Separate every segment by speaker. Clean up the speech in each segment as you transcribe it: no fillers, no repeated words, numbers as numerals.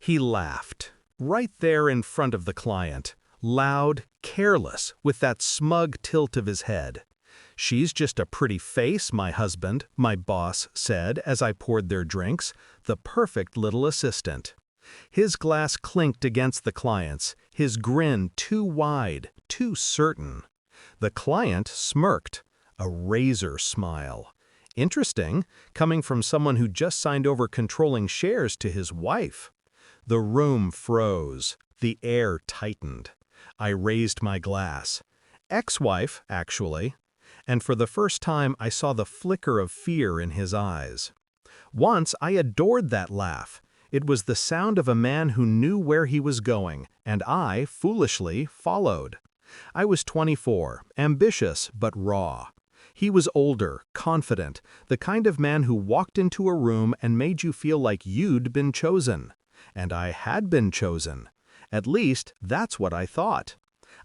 Speaker 1: He laughed, right there in front of the client, loud, careless, with that smug tilt of his head. "She's just a pretty face, my husband," my boss said as I poured their drinks, the perfect little assistant. His glass clinked against the client's, his grin too wide, too certain. The client smirked, a razor smile. Interesting, coming from someone who just signed over controlling shares to his wife. The room froze, the air tightened. I raised my glass. Ex-wife, actually. And for the first time I saw the flicker of fear in his eyes. Once I adored that laugh. It was the sound of a man who knew where he was going, and I, foolishly, followed. I was 24, ambitious but raw. He was older, confident, the kind of man who walked into a room and made you feel like you'd been chosen. And I had been chosen. At least, that's what I thought.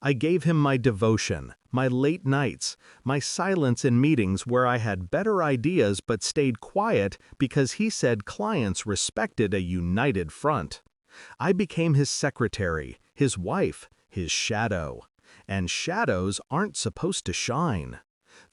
Speaker 1: I gave him my devotion, my late nights, my silence in meetings where I had better ideas but stayed quiet because he said clients respected a united front. I became his secretary, his wife, his shadow. And shadows aren't supposed to shine.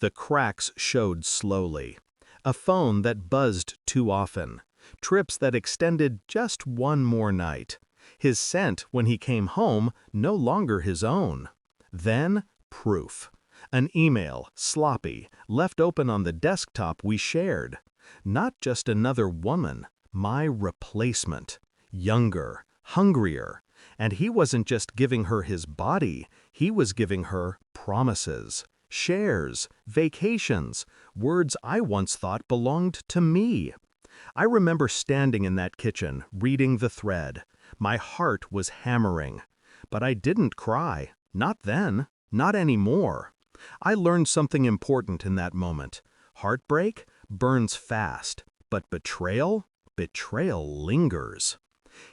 Speaker 1: The cracks showed slowly. A phone that buzzed too often. Trips that extended just one more night. His scent when he came home no longer his own. Then, proof. An email, sloppy, left open on the desktop we shared. Not just another woman, my replacement. Younger, hungrier. And he wasn't just giving her his body, he was giving her promises, shares, vacations, words I once thought belonged to me. I remember standing in that kitchen, reading the thread. My heart was hammering. But I didn't cry. Not then. Not anymore. I learned something important in that moment. Heartbreak burns fast, but betrayal? Betrayal lingers.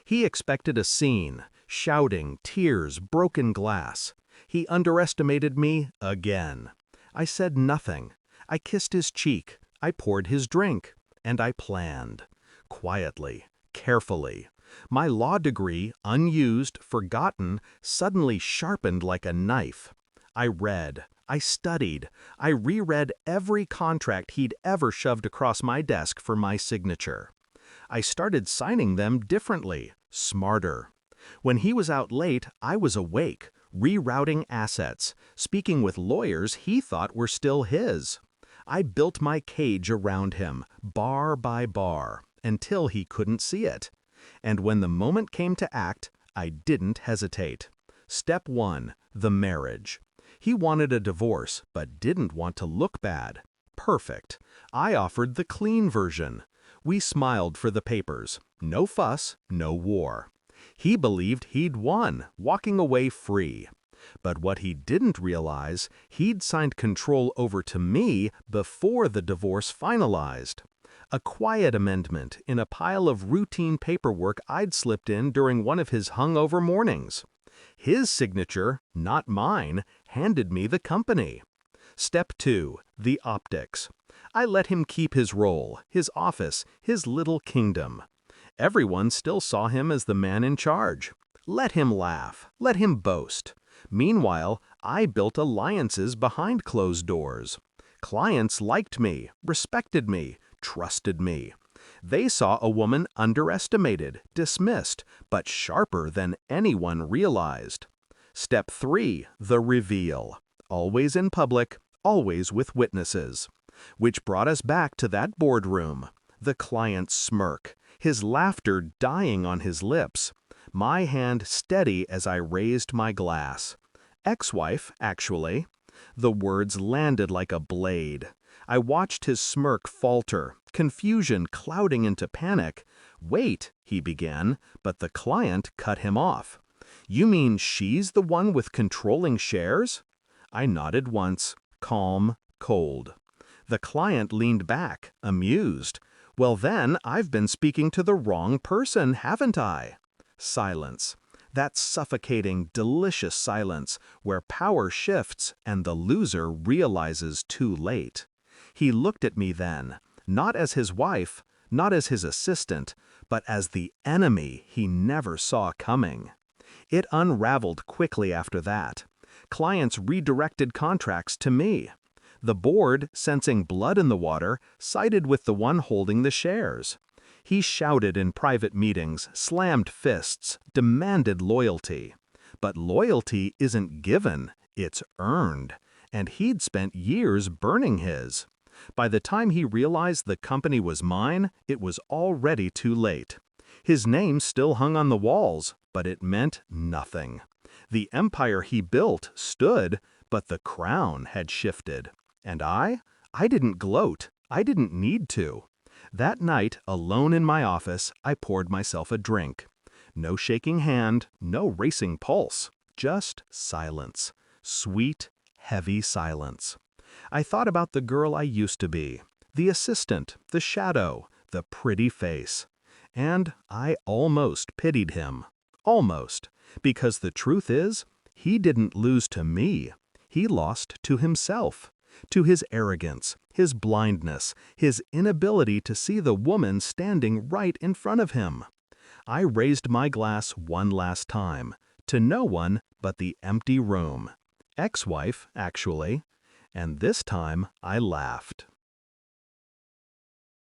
Speaker 1: He expected a scene, shouting, tears, broken glass. He underestimated me again. I said nothing. I kissed his cheek. I poured his drink. And I planned. Quietly, carefully. My law degree, unused, forgotten, suddenly sharpened like a knife. I read. I studied. I reread every contract he'd ever shoved across my desk for my signature. I started signing them differently, smarter. When he was out late, I was awake, rerouting assets, speaking with lawyers he thought were still his. I built my cage around him, bar by bar, until he couldn't see it. And when the moment came to act, I didn't hesitate. Step 1, the marriage. He wanted a divorce, but didn't want to look bad. Perfect. I offered the clean version. We smiled for the papers. No fuss, no war. He believed he'd won, walking away free. But what he didn't realize, he'd signed control over to me before the divorce finalized. A quiet amendment in a pile of routine paperwork I'd slipped in during one of his hungover mornings. His signature, not mine, handed me the company. Step 2, the optics. I let him keep his role, his office, his little kingdom. Everyone still saw him as the man in charge. Let him laugh, let him boast. Meanwhile, I built alliances behind closed doors. Clients liked me, respected me, trusted me. They saw a woman underestimated, dismissed, but sharper than anyone realized. Step 3, the reveal. Always in public, always with witnesses. Which brought us back to that boardroom. The client's smirk, his laughter dying on his lips. My hand steady as I raised my glass. Ex-wife, actually. The words landed like a blade. I watched his smirk falter, confusion clouding into panic. "Wait," he began, but the client cut him off. "You mean she's the one with controlling shares?" I nodded once, calm, cold. The client leaned back, amused. "Well then, I've been speaking to the wrong person, haven't I?" Silence. That suffocating, delicious silence where power shifts and the loser realizes too late. He looked at me then, not as his wife, not as his assistant, but as the enemy he never saw coming. It unraveled quickly after that. Clients redirected contracts to me. The board, sensing blood in the water, sided with the one holding the shares. He shouted in private meetings, slammed fists, demanded loyalty. But loyalty isn't given, it's earned. And he'd spent years burning his. By the time he realized the company was mine, it was already too late. His name still hung on the walls, but it meant nothing. The empire he built stood, but the crown had shifted. And I didn't gloat. I didn't need to. That night, alone in my office, I poured myself a drink. No shaking hand, no racing pulse, just silence. Sweet, heavy silence. I thought about the girl I used to be, the assistant, the shadow, the pretty face. And I almost pitied him. Almost. Because the truth is, he didn't lose to me. He lost to himself. To his arrogance, his blindness, his inability to see the woman standing right in front of him. I raised my glass one last time, to no one but the empty room. Ex-wife, actually. And this time I laughed.